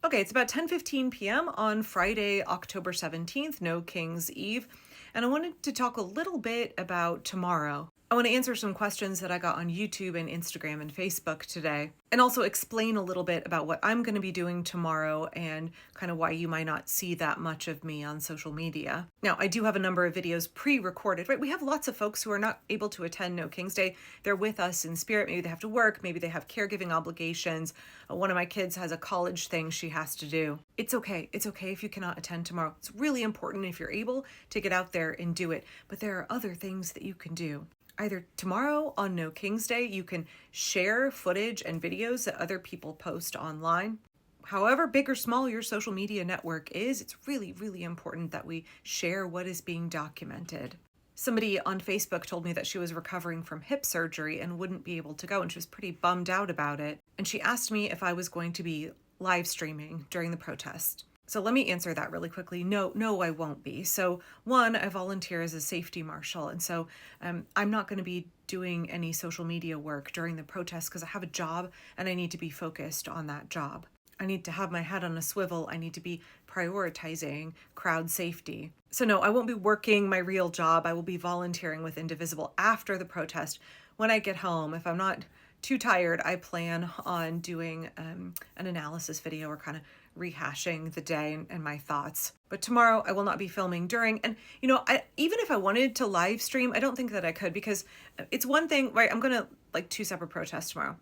Okay, it's about 10:15 p.m. on Friday, October 17th, No King's Eve, and I wanted to talk a little bit about tomorrow. I want to answer some questions that I got on YouTube and Instagram and Facebook today, and also explain a little bit about what I'm going to be doing tomorrow and kind of why you might not see that much of me on social media. Now, I do have a number of videos pre-recorded, right? We have lots of folks who are not able to attend No King's Day. They're with us in spirit. Maybe they have to work. Maybe they have caregiving obligations. One of my kids has a college thing she has to do. It's okay. It's okay if you cannot attend tomorrow. It's really important if you're able to get out there and do it. But there are other things that you can do. Either tomorrow on No King's Day, you can share footage and videos that other people post online. However big or small your social media network is, it's really, really important that we share what is being documented. Somebody on Facebook told me that she was recovering from hip surgery and wouldn't be able to go, and she was pretty bummed out about it. And she asked me if I was going to be live streaming during the protest. So let me answer that really quickly. No, I won't be. So one, I volunteer as a safety marshal. And so I'm not going to be doing any social media work during the protest because I have a job and I need to be focused on that job. I need to have my head on a swivel. I need to be prioritizing crowd safety. So no, I won't be working my real job. I will be volunteering with Indivisible after the protest. When I get home, if I'm not too tired, I plan on doing an analysis video or kind of rehashing the day and my thoughts. But tomorrow I will not be filming during, and even if I wanted to live stream, I don't think that I could, because it's one thing, right? I'm gonna like 2 separate protests tomorrow.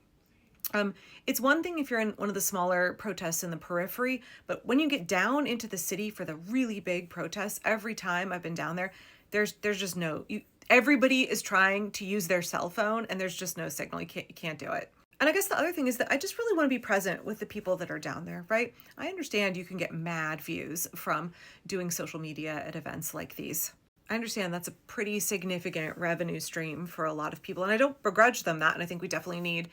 It's one thing if you're in one of the smaller protests in the periphery, but when you get down into the city for the really big protests, every time I've been down there, there's just everybody is trying to use their cell phone and there's just no signal. You can't do it. And I guess the other thing is that I just really want to be present with the people that are down there, right? I understand you can get mad views from doing social media at events like these. I understand that's a pretty significant revenue stream for a lot of people, and I don't begrudge them that. And I think we definitely need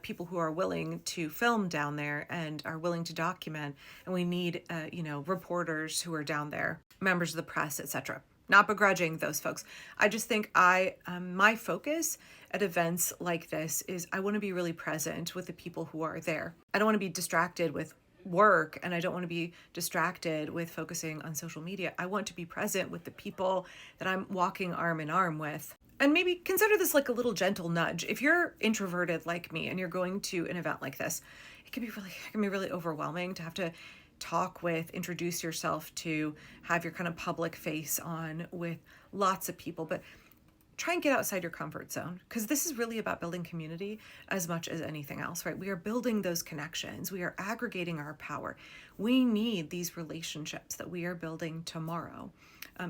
people who are willing to film down there and are willing to document. And we need, reporters who are down there, members of the press, etc. Not begrudging those folks. I just think my focus at events like this is I want to be really present with the people who are there. I don't want to be distracted with work, and I don't want to be distracted with focusing on social media. I want to be present with the people that I'm walking arm in arm with. And maybe consider this like a little gentle nudge. If you're introverted like me and you're going to an event like this, it can be really overwhelming to have to introduce yourself, to have your kind of public face on with lots of people. But try and get outside your comfort zone, because this is really about building community as much as anything else, right? We are building those connections. We are aggregating our power. We need these relationships that we are building tomorrow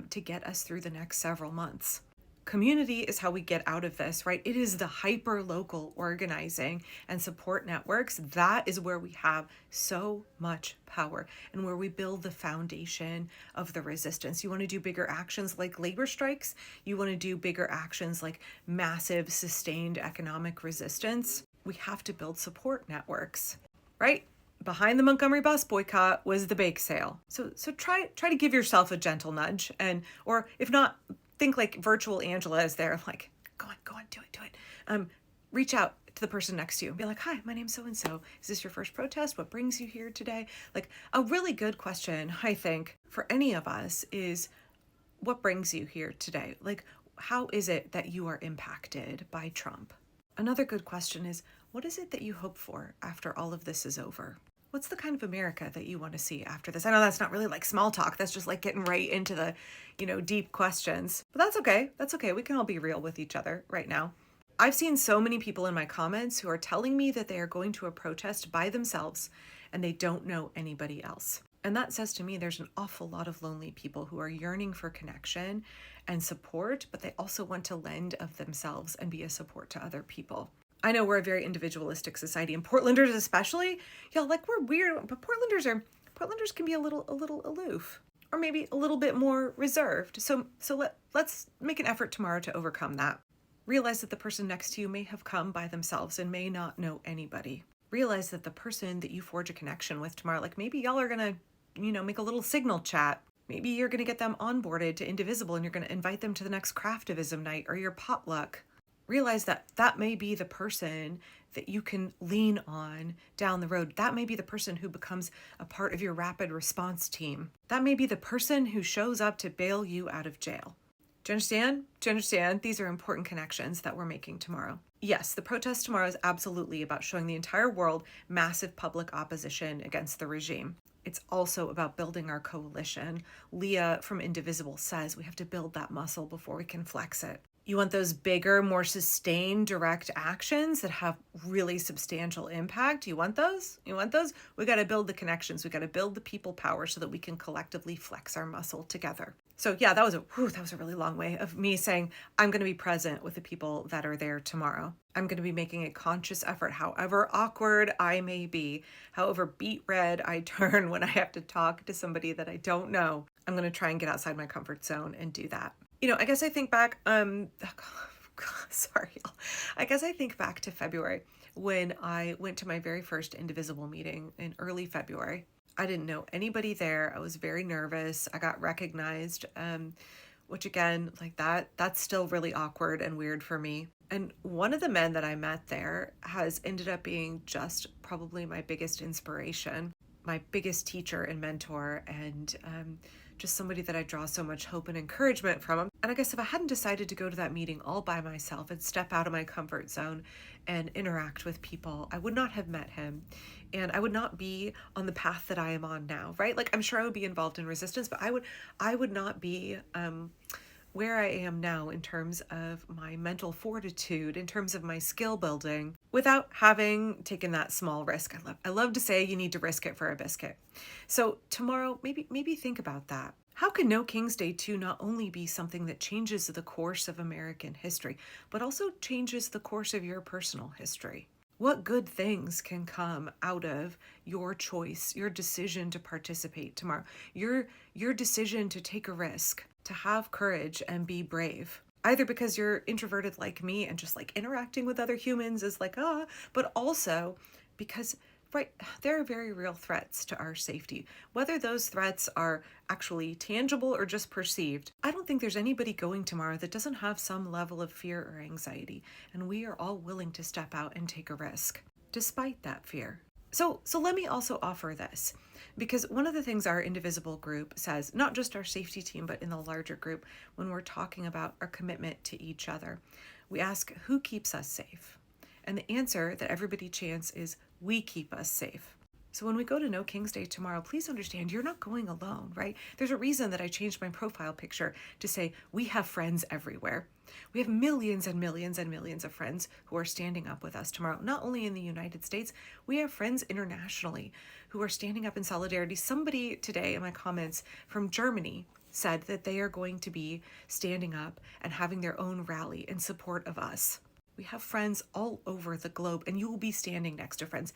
to get us through the next several months. Community is how we get out of this, right? It is the hyper-local organizing and support networks. That is where we have so much power and where we build the foundation of the resistance. You want to do bigger actions like labor strikes. You want to do bigger actions like massive, sustained economic resistance. We have to build support networks, right? Behind the Montgomery bus boycott was the bake sale. So try to give yourself a gentle nudge, or if not, think like virtual Angela is there, like, go on, do it. Reach out to the person next to you and be like, hi, my name's so-and-so. Is this your first protest? What brings you here today? Like, a really good question, I think, for any of us is, what brings you here today? Like, how is it that you are impacted by Trump? Another good question is, what is it that you hope for after all of this is over? What's the kind of America that you want to see after this? I know that's not really like small talk. That's just like getting right into the, deep questions. But that's okay. That's okay. We can all be real with each other right now. I've seen so many people in my comments who are telling me that they are going to a protest by themselves and they don't know anybody else. And that says to me there's an awful lot of lonely people who are yearning for connection and support, but they also want to lend of themselves and be a support to other people. I know we're a very individualistic society, and Portlanders especially, like we're weird, but Portlanders can be a little aloof, or maybe a little bit more reserved. So let's make an effort tomorrow to overcome that. Realize that the person next to you may have come by themselves and may not know anybody. Realize that the person that you forge a connection with tomorrow, like maybe y'all are gonna, make a little signal chat. Maybe you're gonna get them onboarded to Indivisible and you're gonna invite them to the next craftivism night or your potluck. Realize that that may be the person that you can lean on down the road. That may be the person who becomes a part of your rapid response team. That may be the person who shows up to bail you out of jail. Do you understand? Do you understand? These are important connections that we're making tomorrow. Yes, the protest tomorrow is absolutely about showing the entire world massive public opposition against the regime. It's also about building our coalition. Leah from Indivisible says we have to build that muscle before we can flex it. You want those bigger, more sustained direct actions that have really substantial impact? You want those? You want those? We got to build the connections. We got to build the people power so that we can collectively flex our muscle together. So yeah, that was a really long way of me saying I'm going to be present with the people that are there tomorrow. I'm going to be making a conscious effort, however awkward I may be, however beet red I turn when I have to talk to somebody that I don't know. I'm going to try and get outside my comfort zone and do that. I guess I think back, sorry, y'all. I guess I think back to February when I went to my very first Indivisible meeting in early February. I didn't know anybody there. I was very nervous. I got recognized, which again, like that's still really awkward and weird for me. And one of the men that I met there has ended up being just probably my biggest inspiration, my biggest teacher and mentor, and just somebody that I draw so much hope and encouragement from. And I guess if I hadn't decided to go to that meeting all by myself and step out of my comfort zone and interact with people, I would not have met him. And I would not be on the path that I am on now, right? Like, I'm sure I would be involved in resistance, but I would not be where I am now in terms of my mental fortitude, in terms of my skill building, without having taken that small risk. I love to say you need to risk it for a biscuit. So tomorrow, maybe think about that. How can No King's Day 2 not only be something that changes the course of American history, but also changes the course of your personal history? What good things can come out of your choice, your decision to participate tomorrow, your decision to take a risk, to have courage and be brave? Either because you're introverted like me and just like interacting with other humans is like, but also because, right, there are very real threats to our safety. Whether those threats are actually tangible or just perceived, I don't think there's anybody going tomorrow that doesn't have some level of fear or anxiety. And we are all willing to step out and take a risk, despite that fear. So let me also offer this, because one of the things our Indivisible group says, not just our safety team, but in the larger group, when we're talking about our commitment to each other, we ask, who keeps us safe? And the answer that everybody chants is, we keep us safe. So when we go to No King's Day tomorrow, please understand you're not going alone, right? There's a reason that I changed my profile picture to say, we have friends everywhere. We have millions and millions and millions of friends who are standing up with us tomorrow, not only in the United States, we have friends internationally who are standing up in solidarity. Somebody today in my comments from Germany said that they are going to be standing up and having their own rally in support of us. We have friends all over the globe, and you will be standing next to friends.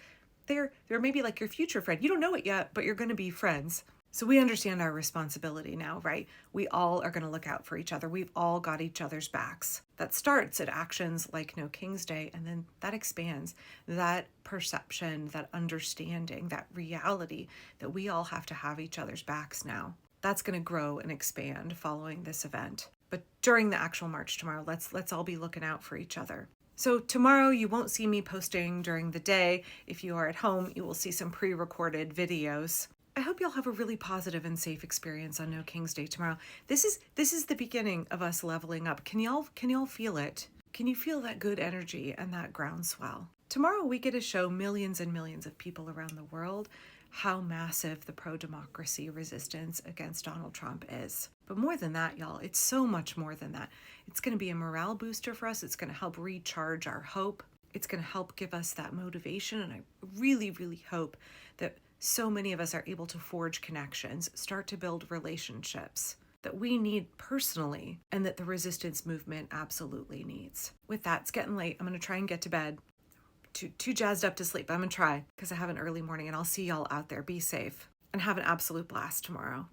They're maybe like your future friend. You don't know it yet, but you're going to be friends. So we understand our responsibility now, right? We all are going to look out for each other. We've all got each other's backs. That starts at actions like No King's Day, and then that expands. That perception, that understanding, that reality that we all have to have each other's backs now. That's going to grow and expand following this event. But during the actual march tomorrow, let's all be looking out for each other. So tomorrow you won't see me posting during the day. If you are at home, you will see some pre-recorded videos. I hope you'll have a really positive and safe experience on No King's Day tomorrow. This is the beginning of us leveling up. Can y'all feel it? Can you feel that good energy and that groundswell? Tomorrow we get to show millions and millions of people around the world how massive the pro-democracy resistance against Donald Trump is. But more than that, y'all, it's so much more than that. It's going to be a morale booster for us. It's going to help recharge our hope. It's going to help give us that motivation. And I really, really hope that so many of us are able to forge connections, start to build relationships that we need personally and that the resistance movement absolutely needs. With that, it's getting late. I'm going to try and get to bed. Too jazzed up to sleep, but I'm going to try because I have an early morning, and I'll see y'all out there. Be safe and have an absolute blast tomorrow.